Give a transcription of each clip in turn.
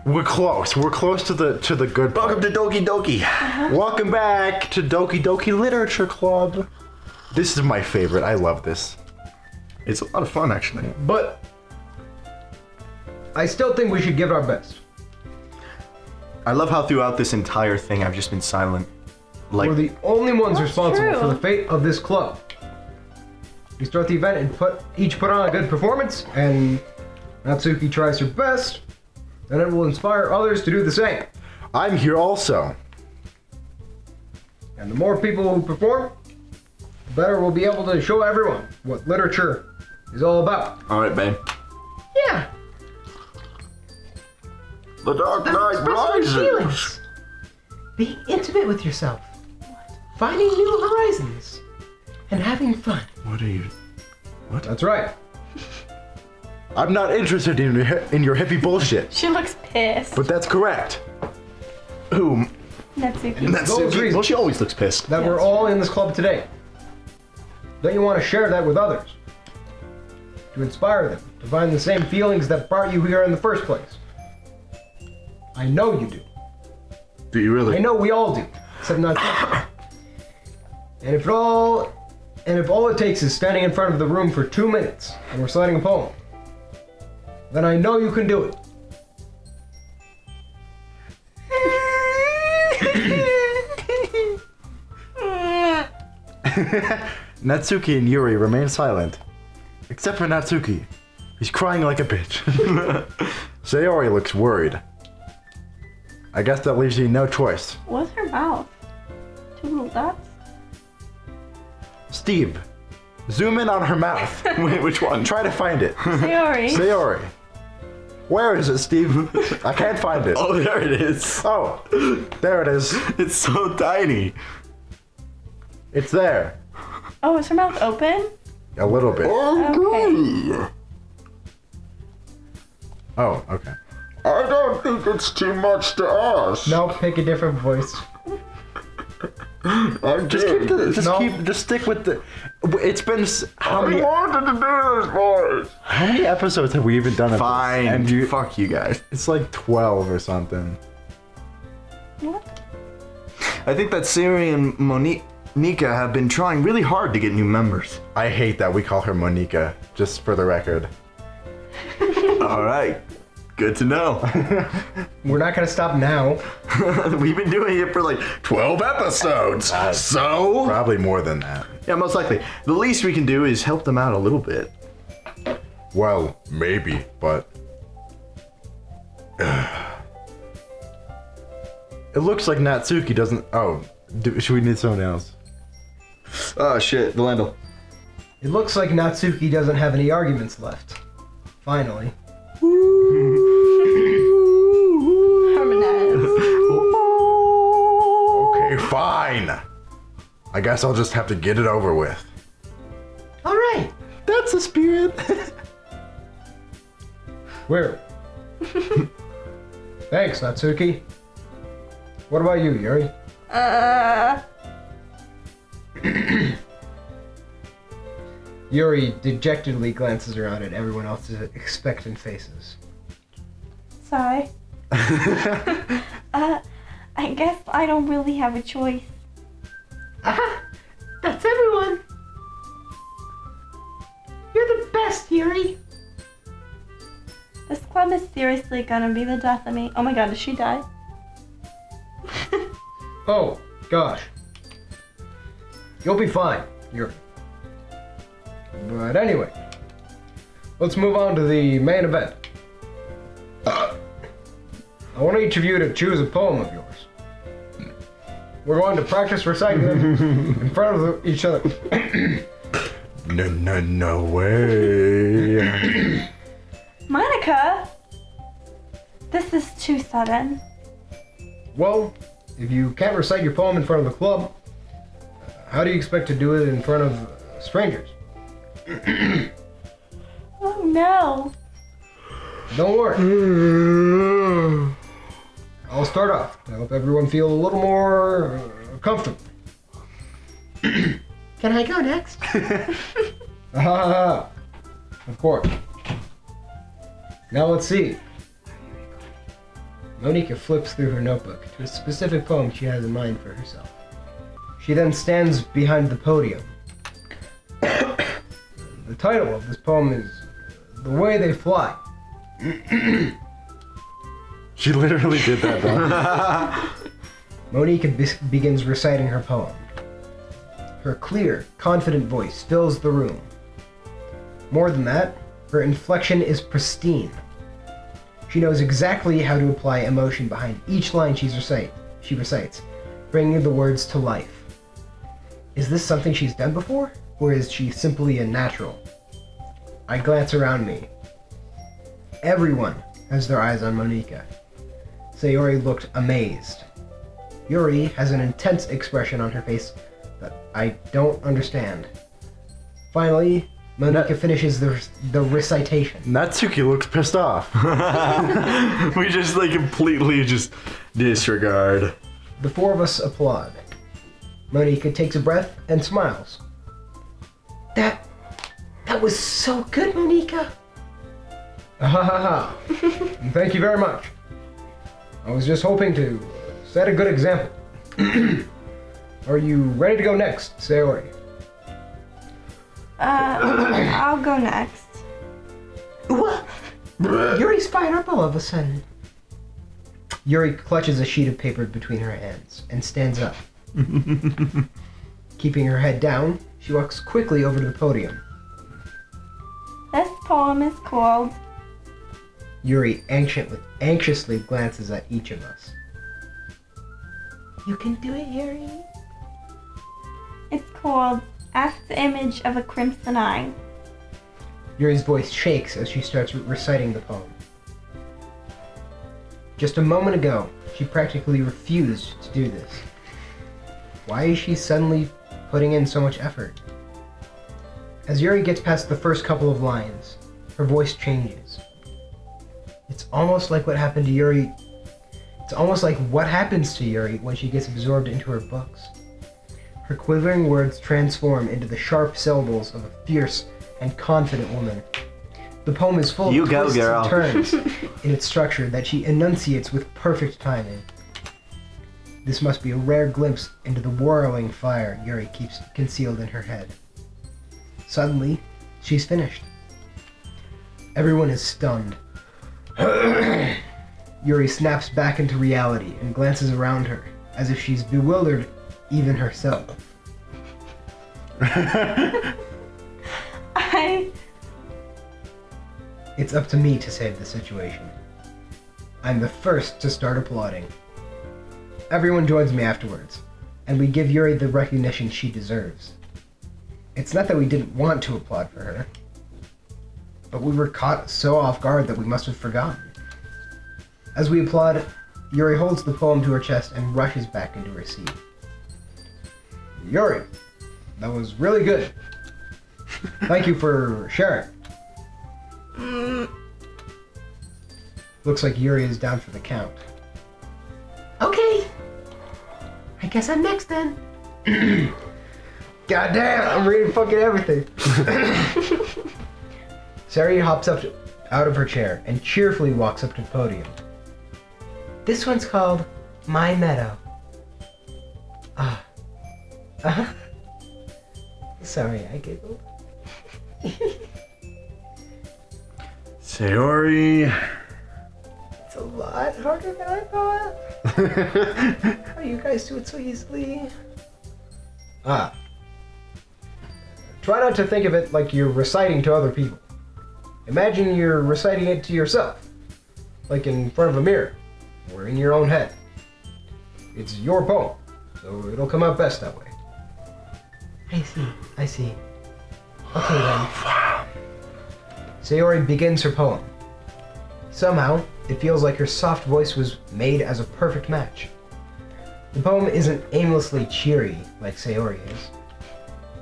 We're close. We're close to the good part. Welcome to Doki Doki. Welcome back to Doki Doki Literature Club. This is my favorite. I love this. It's a lot of fun, actually. But I still think we should give it our best. I love how throughout this entire thing I've just been silent. Like, We're the only ones That's responsible true. for the fate of this club. We start the event and put on a good performance, and Natsuki tries her best, and it will inspire others to do the same. I'm here also. And the more people who perform, the better we'll be able to show everyone what literature is all about. all right, babe. Yeah, The Dark Knight Expressing rises. feelings. Being intimate with yourself. Finding new horizons. And having fun. What are you? that's right. I'm not interested in your hippie bullshit, She looks pissed. but that's correct. Who? Natsuki. Those Natsuki. reasons. Well, she always looks pissed. That we're all in this club today. Don't you want to share that with others? To inspire them to find the same feelings that brought you here in the first place. I know you do. Do you really? I know we all do, except not you. And if all it takes is standing in front of the room for 2 minutes and reciting a poem, then I know you can do it. Natsuki and Yuri remain silent. Except for Natsuki. He's crying like a bitch. Sayori looks worried. I guess that leaves you no choice. What's her mouth? 2 little dots? Steve, zoom in on her mouth. Wait, which one? Try to find it. Sayori. Sayori. Where is it, Steve? I can't find it. Oh, there it is. Oh, there it is. It's so tiny. It's there. Oh, is her mouth open? A little bit. Okay. Oh, okay. I don't think it's too much to ask. No, pick a different voice. Just stick with the. It's been how many wanted to do this, boys. how many episodes have we even done? Of this? Fine. And you, Fuck you guys. it's like 12 or something. What? I think that Siri and Monica have been trying really hard to get new members. I hate that we call her Monica. Just for the record. All right. Good to know. We're not gonna stop now. We've been doing it for like 12 episodes. So? Probably more than that. Yeah, most likely. The least we can do is help them out a little bit. Well, maybe, but it looks like Natsuki doesn't. Oh, should we need someone else? Oh, shit. Valandil. It looks like Natsuki doesn't have any arguments left. Finally. Harmonize. Okay, fine. I guess I'll just have to get it over with. All right. That's the spirit. Where? Thanks, Natsuki. What about you, Yuri? Yuri dejectedly glances around at everyone else's expectant faces. Sorry. I guess I don't really have a choice. Aha! That's everyone. You're the best, Yuri. This club is seriously gonna be the death of me. Oh my god, did she die? Oh, gosh. You'll be fine, Yuri. But anyway, let's move on to the main event. I want each of you to choose a poem of yours. We're going to practice reciting them in front of each other. No way. Monica! This is too sudden. Well, if you can't recite your poem in front of the club, how do you expect to do it in front of strangers? Oh no. Don't worry. I'll start off to help everyone feel a little more comfortable. Can I go next? Of course. Now let's see. Monika flips through her notebook to a specific poem she has in mind for herself. She then stands behind the podium. The title of this poem is The Way They Fly. She literally did that, though. Monika begins reciting her poem. Her clear, confident voice fills the room. More than that, her inflection is pristine. She knows exactly how to apply emotion behind each line she recites, bringing the words to life. Is this something she's done before, or is she simply a natural? I glance around me. Everyone has their eyes on Monika. Sayori looked amazed. Yuri has an intense expression on her face that I don't understand. Finally, Monika finishes the recitation. Natsuki looks pissed off. We just like completely just disregard. The four of us applaud. Monika takes a breath and smiles. That was so good, Monika. Ha ha ha. Thank you very much. I was just hoping to set a good example. Are you ready to go next, Sayori? I'll go next. What? Yuri's fired up all of a sudden. Yuri clutches a sheet of paper between her hands and stands up. Keeping her head down, she walks quickly over to the podium. This poem is called Yuri anxiously glances at each of us. You can do it, Yuri. It's called After Image of a Crimson Eye. Yuri's voice shakes as she starts reciting the poem. Just a moment ago, she practically refused to do this. Why is she suddenly putting in so much effort? As Yuri gets past the first couple of lines, her voice changes. It's almost like what happened to Yuri. It's almost like what happens to Yuri when she gets absorbed into her books. Her quivering words transform into the sharp syllables of a fierce and confident woman. The poem is full of twists and turns in its structure that she enunciates with perfect timing. This must be a rare glimpse into the whirling fire Yuri keeps concealed in her head. Suddenly, she's finished. Everyone is stunned. Yuri snaps back into reality and glances around her, as if she's bewildered even herself. It's up to me to save the situation. I'm the first to start applauding. Everyone joins me afterwards, and we give Yuri the recognition she deserves. It's not that we didn't want to applaud for her, but we were caught so off guard that we must have forgotten. As we applaud, Yuri holds the poem to her chest and rushes back into her seat. Yuri, that was really good. Thank you for sharing. Looks like Yuri is down for the count. Okay. I guess I'm next then. Goddamn, I'm reading fucking everything. Sari hops up out of her chair and cheerfully walks up to the podium. This one's called My Meadow. Sorry, I giggled. Sayori. It's a lot harder than I thought. How do you guys do it so easily? Try not to think of it like you're reciting to other people. Imagine you're reciting it to yourself, like in front of a mirror, or in your own head. It's your poem, so it'll come out best that way. I see. Okay then. Sayori begins her poem. Somehow, it feels like her soft voice was made as a perfect match. The poem isn't aimlessly cheery like Sayori is.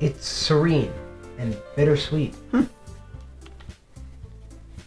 It's serene and bittersweet.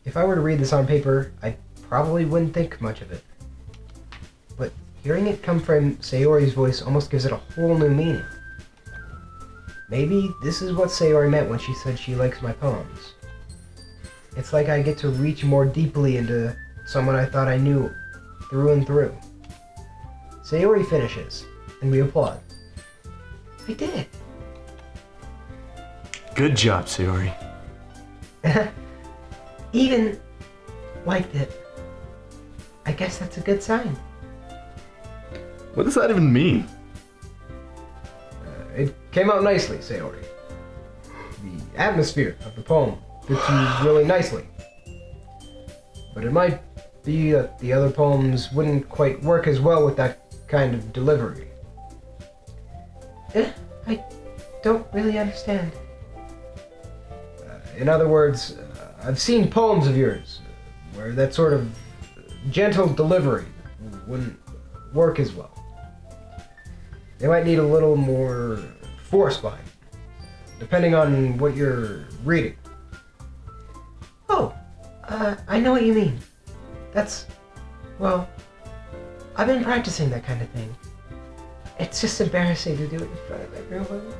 If I were to read this on paper, I probably wouldn't think much of it. But hearing it come from Sayori's voice almost gives it a whole new meaning. Maybe this is what Sayori meant when she said she likes my poems. It's like I get to reach more deeply into someone I thought I knew through and through. Sayori finishes, and we applaud. I did. Good job, Sayori. Even liked it. I guess that's a good sign. What does that even mean? It came out nicely, Sayori. The atmosphere of the poem fits you really nicely. But it might be that the other poems wouldn't quite work as well with that kind of delivery. I don't really understand. In other words, I've seen poems of yours where that sort of gentle delivery wouldn't work as well. They might need a little more force behind it, depending on what you're reading. Oh, I know what you mean. Well, I've been practicing that kind of thing. It's just embarrassing to do it in front of everyone.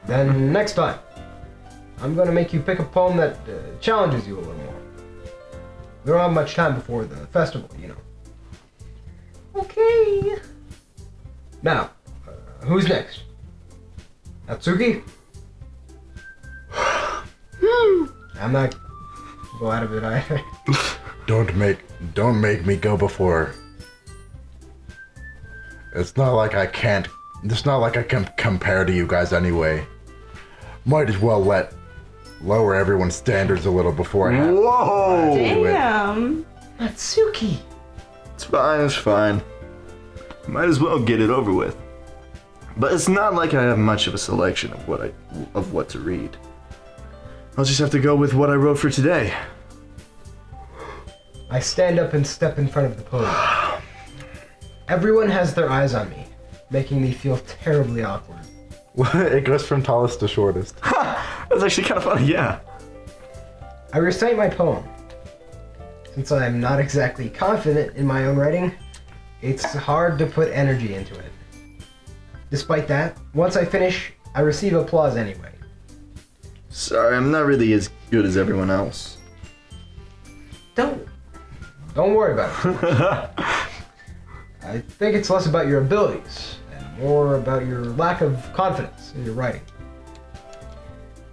Then next time, I'm gonna make you pick a poem that challenges you a little more. We don't have much time before the festival, you know. Okay. Now, who's next? Natsuki? I'm not glad of it either. Don't make me go before. It's not like I can compare to you guys anyway. Might as well lower everyone's standards a little before I have Whoa! to do it. Damn. Natsuki. It's fine, it's fine. Might as well get it over with. But it's not like I have much of a selection of what to read. I'll just have to go with what I wrote for today. I stand up and step in front of the podium. Everyone has their eyes on me, making me feel terribly awkward. It goes from tallest to shortest. That's actually kind of funny, yeah. I recite my poem. Since I'm not exactly confident in my own writing, it's hard to put energy into it. Despite that, once I finish, I receive applause anyway. Sorry, I'm not really as good as everyone else. Don't worry about it. I think it's less about your abilities and more about your lack of confidence in your writing.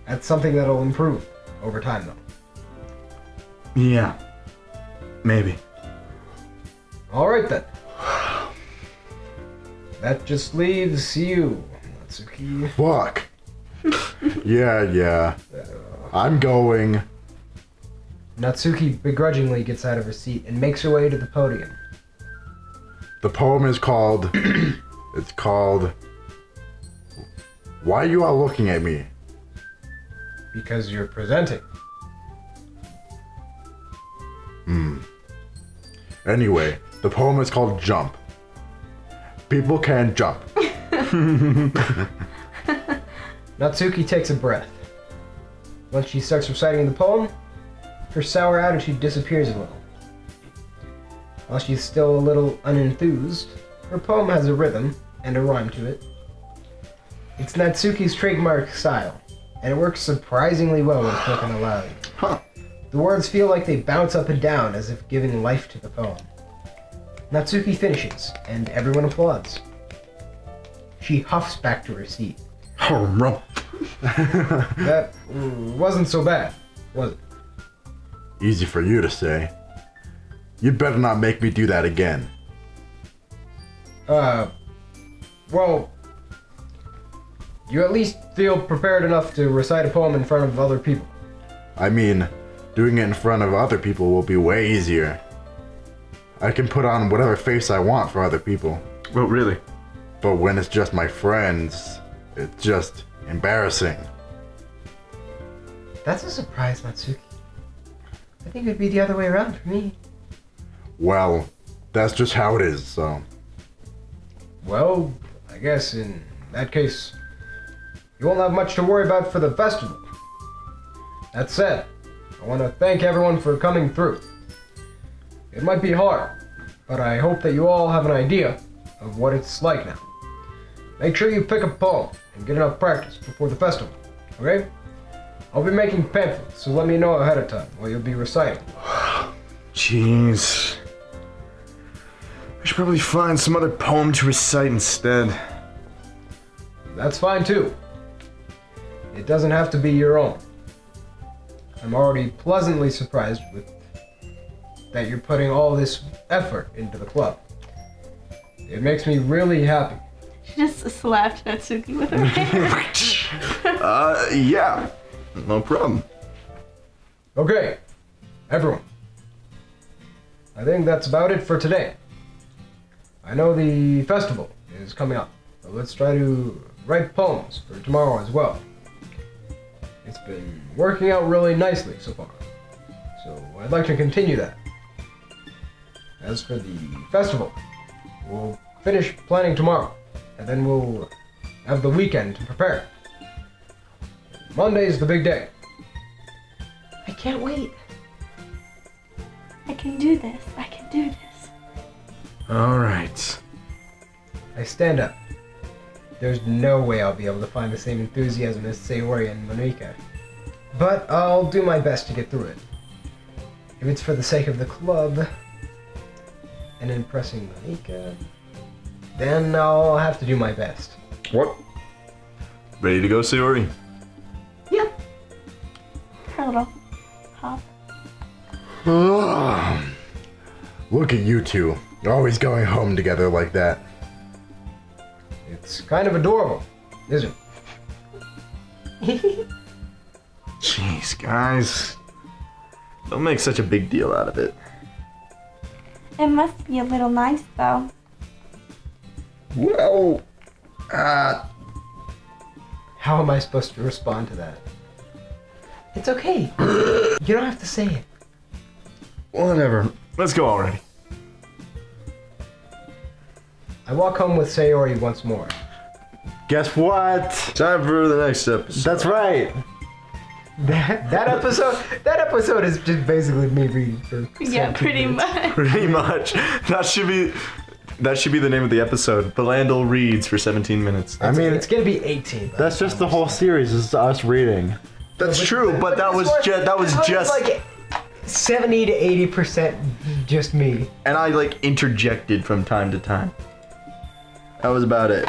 That's something that'll improve over time, though. Yeah. Maybe. All right then. That just leaves you, Natsuki. Fuck. Yeah. I'm going. Natsuki begrudgingly gets out of her seat and makes her way to the podium. The poem is called. It's called. Why are you all looking at me? Because you're presenting. Anyway, the poem is called Jump. People can jump. Natsuki takes a breath. Once she starts reciting the poem, her sour attitude disappears a little. While she's still a little unenthused, her poem has a rhythm and a rhyme to it. It's Natsuki's trademark style, and it works surprisingly well when spoken aloud. Huh. The words feel like they bounce up and down as if giving life to the poem. Natsuki finishes, and everyone applauds. She huffs back to her seat. That wasn't so bad, was it? Easy for you to say. You better not make me do that again. Well, you at least feel prepared enough to recite a poem in front of other people. I mean, doing it in front of other people will be way easier. I can put on whatever face I want for other people. Well, really? But when it's just my friends, it's just embarrassing. That's a surprise, Natsuki. I think it'd be the other way around for me. Well, that's just how it is, so. Well, I guess in that case, you won't have much to worry about for the festival. That said, I want to thank everyone for coming through. It might be hard, but I hope that you all have an idea of what it's like now. Make sure you pick a poem and get enough practice before the festival, okay? I'll be making pamphlets, so let me know ahead of time what you'll be reciting. Jeez. I should probably find some other poem to recite instead. That's fine too. It doesn't have to be your own. I'm already pleasantly surprised with that you're putting all this effort into the club. It makes me really happy. She just slapped Natsuki with her hair. Yeah. No problem. Okay, everyone. I think that's about it for today. I know the festival is coming up, so let's try to write poems for tomorrow as well. It's been working out really nicely so far, so I'd like to continue that. As for the festival, we'll finish planning tomorrow, and then we'll have the weekend to prepare. Monday's the big day. I can't wait. I can do this. I can do this. Alright. I stand up. There's no way I'll be able to find the same enthusiasm as Sayori and Monika. But I'll do my best to get through it. If it's for the sake of the club and impressing Monika, then I'll have to do my best. What? Ready to go, Sayori? Yep. Her little hop. Look at you two. Always going home together like that. It's kind of adorable, isn't it? Jeez, guys. Don't make such a big deal out of it. It must be a little nice, though. Well, How am I supposed to respond to that? It's okay. You don't have to say it. whatever. Let's go already. I walk home with Sayori once more. Guess what? Time for the next episode. That's right. That episode is just basically me reading for Yeah, 17 pretty minutes. much. Pretty much. That should be the name of the episode. Valandil reads for 17 minutes. I mean, It's gonna be 18. that's just the whole series. Is us reading. That's true, but that was just like 70 to 80% just me. and I like interjected from time to time. That was about it.